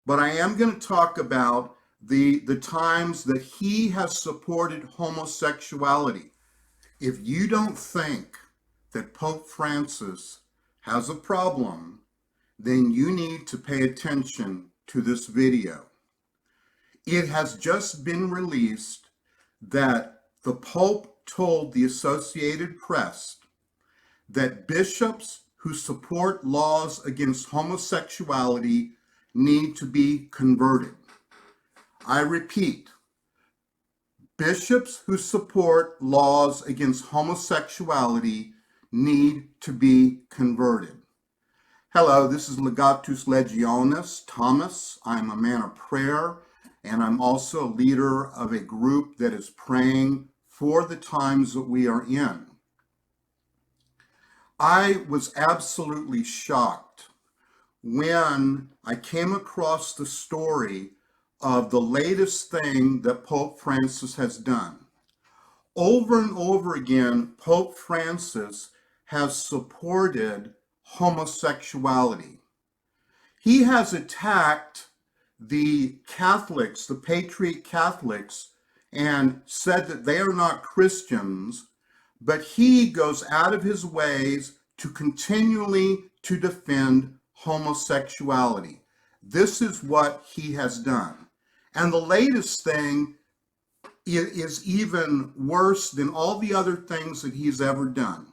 but I am going to talk about the times that he has supported homosexuality. If you don't think that Pope Francis has a problem, then you need to pay attention to this video. It has just been released that the Pope told the Associated Press that bishops who support laws against homosexuality need to be converted. I repeat, bishops who support laws against homosexuality need to be converted. Hello, this is Legatus Legionis, Thomas. I'm a man of prayer, and I'm also a leader of a group that is praying for the times that we are in. I was absolutely shocked when I came across the story of the latest thing that Pope Francis has done. Over and over again, Pope Francis has supported homosexuality. He has attacked the Catholics, the Patriot Catholics, and said that they are not Christians, but he goes out of his ways to continually to defend homosexuality. This is what he has done. And the latest thing is even worse than all the other things that he's ever done,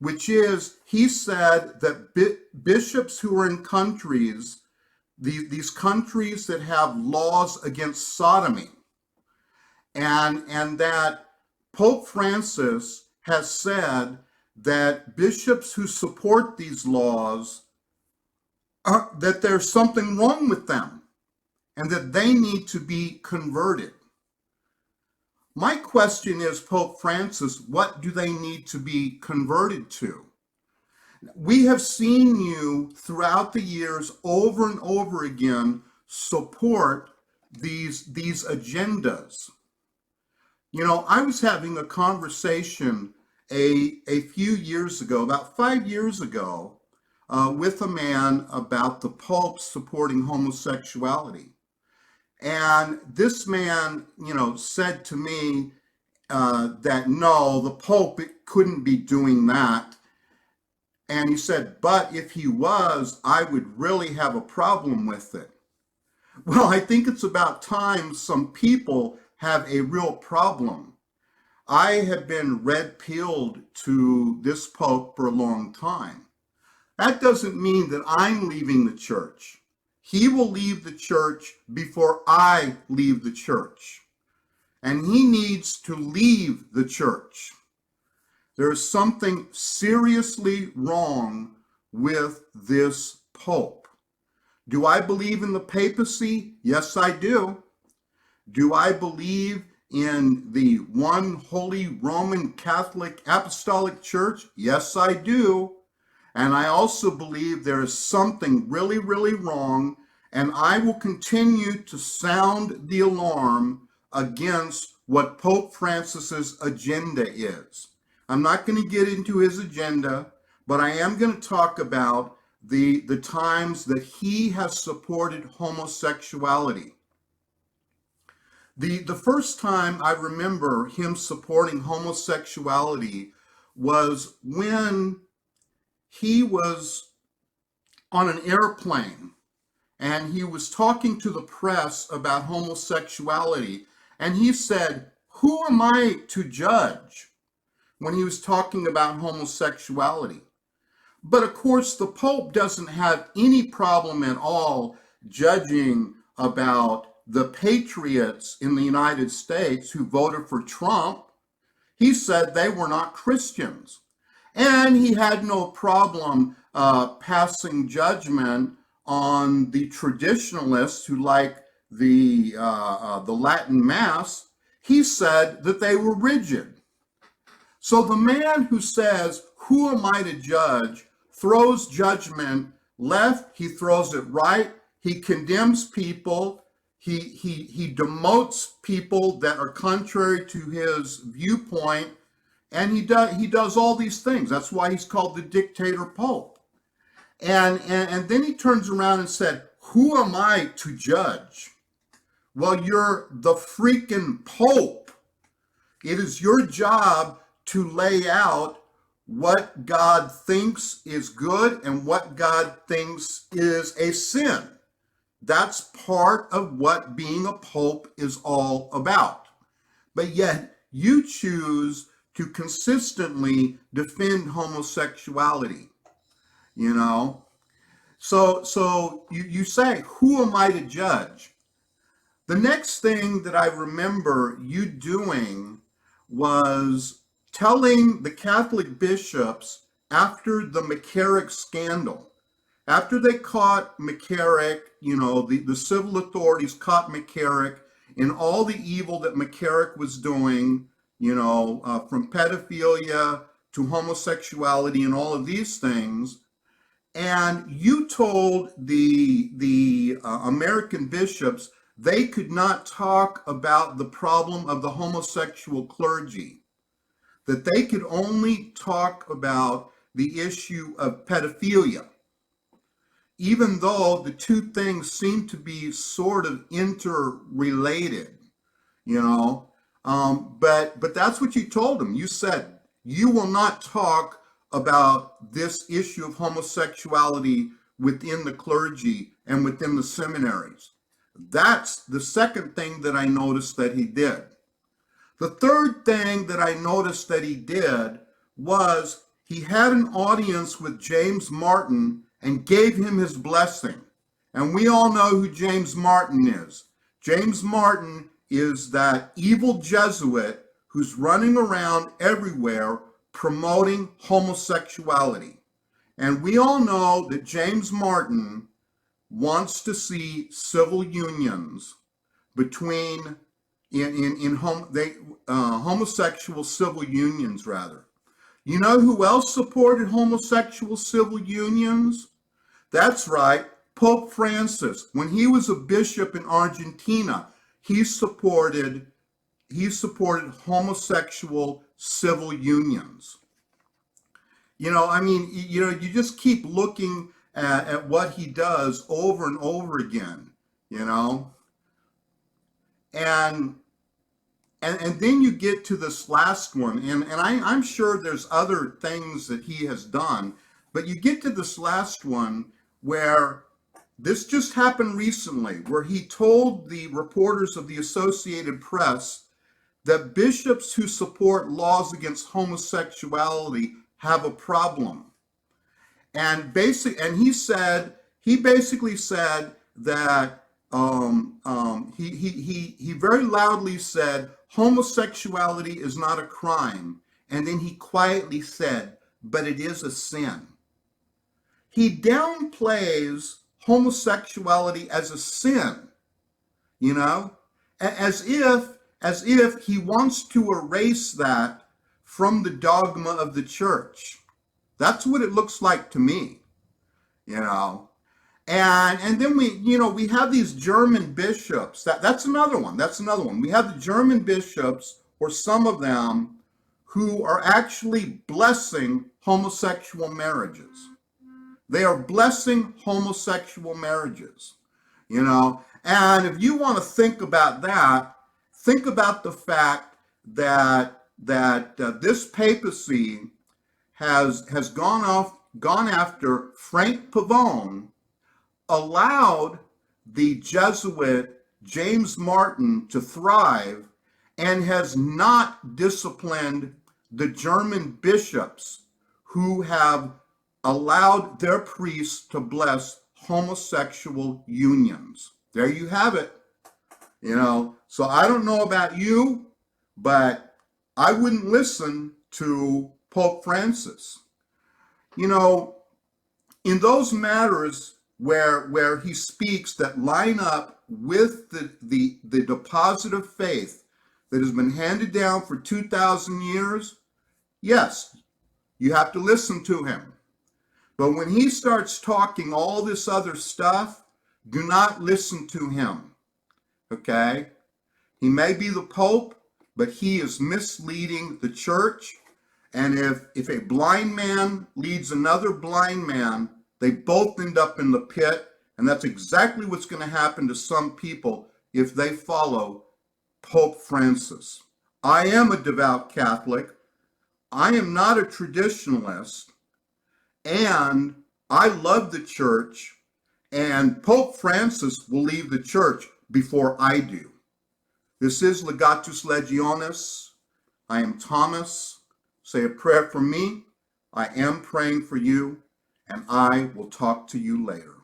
which is he said that bishops who are in countries, these countries that have laws against sodomy, and that Pope Francis has said that bishops who support these laws, that there's something wrong with them and that they need to be converted. My question is, Pope Francis, what do they need to be converted to? We have seen you throughout the years over and over again support these agendas. You know, I was having a conversation a few years ago, about 5 years ago, with a man about the Pope supporting homosexuality. And this man, said to me that no, the Pope couldn't be doing that. And he said, but if he was, I would really have a problem with it. Well, I think it's about time some people have a real problem. I have been red-pilled to this Pope for a long time. That doesn't mean that I'm leaving the church. He will leave the church before I leave the church. And he needs to leave the church. There is something seriously wrong with this Pope. Do I believe in the papacy? Yes, I do. Do I believe in the one holy Roman Catholic Apostolic Church? Yes, I do. And I also believe there is something really, really wrong, and I will continue to sound the alarm against what Pope Francis's agenda is. I'm not going to get into his agenda, but I am going to talk about the times that he has supported homosexuality. The first time I remember him supporting homosexuality was when he was on an airplane and he was talking to the press about homosexuality, and he said, "Who am I to judge?" when he was talking about homosexuality. But of course, the Pope doesn't have any problem at all judging about the patriots in the United States who voted for Trump. He said they were not Christians. And he had no problem passing judgment on the traditionalists who like the Latin Mass. He said that they were rigid. So the man who says, "Who am I to judge?" throws judgment left, he throws it right, he condemns people, he demotes people that are contrary to his viewpoint, and he does all these things. That's why he's called the dictator Pope. And then he turns around and said, who am I to judge? Well, you're the freaking Pope. It is your job to lay out what God thinks is good and what God thinks is a sin. That's part of what being a pope is all about. But yet you choose to consistently defend homosexuality, you know? So you say, who am I to judge? The next thing that I remember you doing was telling the Catholic bishops after the McCarrick scandal, after they caught McCarrick, the civil authorities caught McCarrick in all the evil that McCarrick was doing, from pedophilia to homosexuality and all of these things. And you told the American bishops they could not talk about the problem of the homosexual clergy, that they could only talk about the issue of pedophilia, even though the two things seem to be sort of interrelated, you know. But that's what you told them. You said, you will not talk about this issue of homosexuality within the clergy and within the seminaries. That's the second thing that I noticed that he did. The third thing that I noticed that he did was he had an audience with James Martin and gave him his blessing. And we all know who James Martin is. James Martin is that evil Jesuit who's running around everywhere promoting homosexuality. And we all know that James Martin wants to see civil unions between homosexual civil unions, rather. You know who else supported homosexual civil unions? That's right, Pope Francis. When he was a bishop in Argentina, he supported homosexual civil unions. You just keep looking at what he does over and over again, and then you get to this last one, and I'm sure there's other things that he has done, but you get to this last one where this just happened recently, where he told the reporters of the Associated Press that bishops who support laws against homosexuality have a problem. And he basically said that he very loudly said homosexuality is not a crime, and then he quietly said, but it is a sin. He downplays homosexuality as a sin, as if he wants to erase that from the dogma of the church. That's what it looks like to me, And then we have these German bishops. That's another one. We have the German bishops, or some of them, who are actually blessing homosexual marriages. They are blessing homosexual marriages, And if you want to think about that, think about the fact that this papacy has gone after Frank Pavone, allowed the Jesuit James Martin to thrive, and has not disciplined the German bishops who have allowed their priests to bless homosexual unions. There you have it. So I don't know about you, but I wouldn't listen to Pope Francis. In those matters where he speaks that line up with the deposit of faith that has been handed down for 2,000 years, yes, you have to listen to him. But when he starts talking all this other stuff, do not listen to him. Okay? He may be the Pope, but he is misleading the church. And if a blind man leads another blind man, they both end up in the pit, And that's exactly what's going to happen to some people if they follow Pope Francis. I am a devout Catholic. I am not a traditionalist. And I love the church. And Pope Francis will leave the church before I do. This is Legatus Legionis. I am Thomas. Say a prayer for me. I am praying for you. And I will talk to you later.